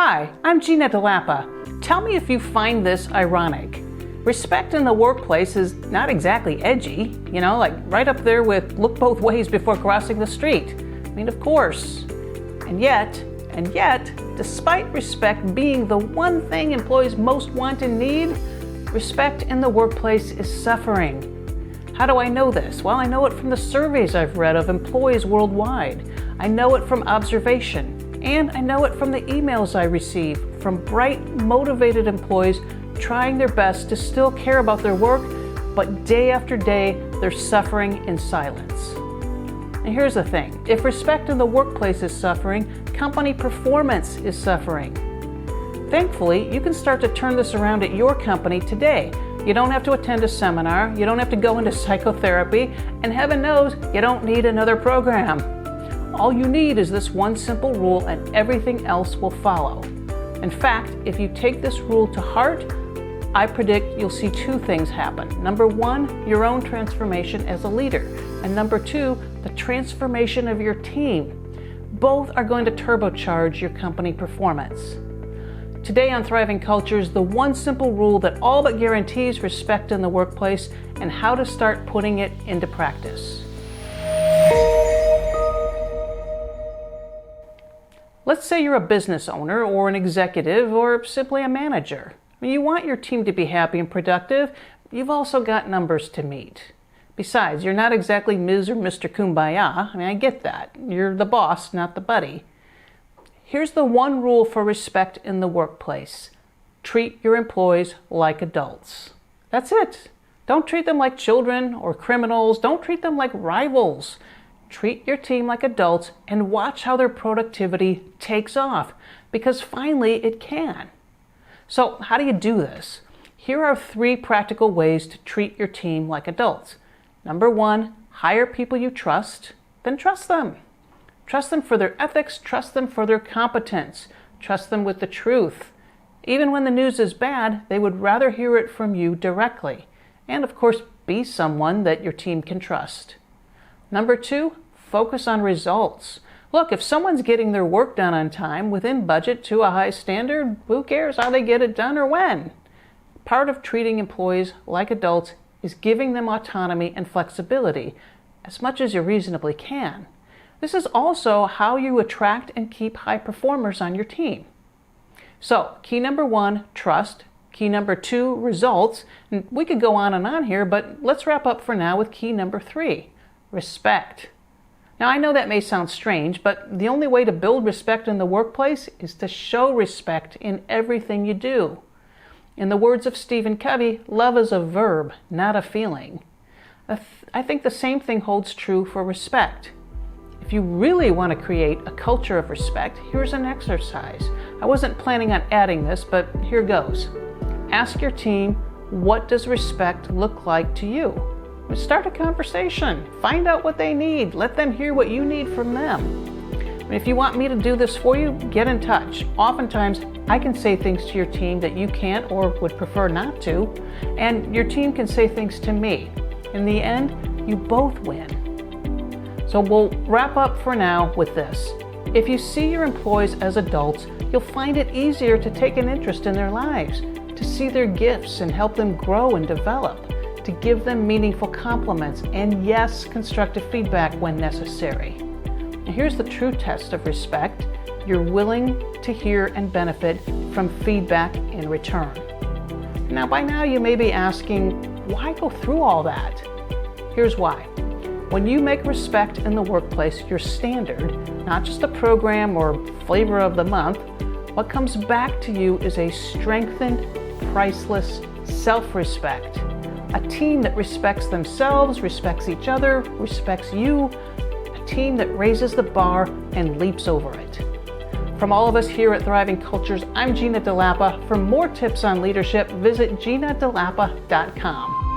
Hi, I'm Gina DeLappa. Tell me if you find this ironic. Respect in the workplace is not exactly edgy, like right up there with look both ways before crossing the street. Of course. And yet, despite respect being the one thing employees most want and need, respect in the workplace is suffering. How do I know this? Well, I know it from the surveys I've read of employees worldwide. I know it from observation. And I know it from the emails I receive from bright, motivated employees trying their best to still care about their work, but day after day, they're suffering in silence. And here's the thing, if respect in the workplace is suffering, company performance is suffering. Thankfully, you can start to turn this around at your company today. You don't have to attend a seminar, you don't have to go into psychotherapy, and heaven knows you don't need another program. All you need is this one simple rule and everything else will follow. In fact, if you take this rule to heart, I predict you'll see two things happen. Number one, your own transformation as a leader. And number two, the transformation of your team. Both are going to turbocharge your company performance. Today on Thriving Cultures, the one simple rule that all but guarantees respect in the workplace and how to start putting it into practice. Let's say you're a business owner or an executive or simply a manager. You want your team to be happy and productive. You've also got numbers to meet. Besides, you're not exactly Ms. or Mr. Kumbaya. I get that. You're the boss, not the buddy. Here's the one rule for respect in the workplace. Treat your employees like adults. That's it. Don't treat them like children or criminals. Don't treat them like rivals. Treat your team like adults and watch how their productivity takes off, because finally it can. So how do you do this? Here are 3 practical ways to treat your team like adults. Number 1, hire people you trust, then trust them. Trust them for their ethics, trust them for their competence, trust them with the truth. Even when the news is bad, they would rather hear it from you directly. And of course, be someone that your team can trust. Number 2, focus on results. Look, if someone's getting their work done on time, within budget to a high standard, who cares how they get it done or when? Part of treating employees like adults is giving them autonomy and flexibility, as much as you reasonably can. This is also how you attract and keep high performers on your team. So, key number 1, trust. Key number 2, results. And we could go on and on here, but let's wrap up for now with key number 3. Respect. Now, I know that may sound strange, but the only way to build respect in the workplace is to show respect in everything you do. In the words of Stephen Covey, love is a verb, not a feeling. I think the same thing holds true for respect. If you really want to create a culture of respect, here's an exercise. I wasn't planning on adding this, but here goes. Ask your team, what does respect look like to you? Start a conversation. Find out what they need. Let them hear what you need from them. And if you want me to do this for you, get in touch. Oftentimes, I can say things to your team that you can't or would prefer not to, and your team can say things to me. In the end, you both win. So we'll wrap up for now with this. If you see your employees as adults, you'll find it easier to take an interest in their lives, to see their gifts and help them grow and develop, to give them meaningful compliments, and yes, constructive feedback when necessary. Now, here's the true test of respect. You're willing to hear and benefit from feedback in return. Now, by now you may be asking, why go through all that? Here's why. When you make respect in the workplace your standard, not just a program or flavor of the month, what comes back to you is a strengthened, priceless self-respect. A team that respects themselves, respects each other, respects you. A team that raises the bar and leaps over it. From all of us here at Thriving Cultures, I'm Gina DeLappa. For more tips on leadership, visit ginadelappa.com.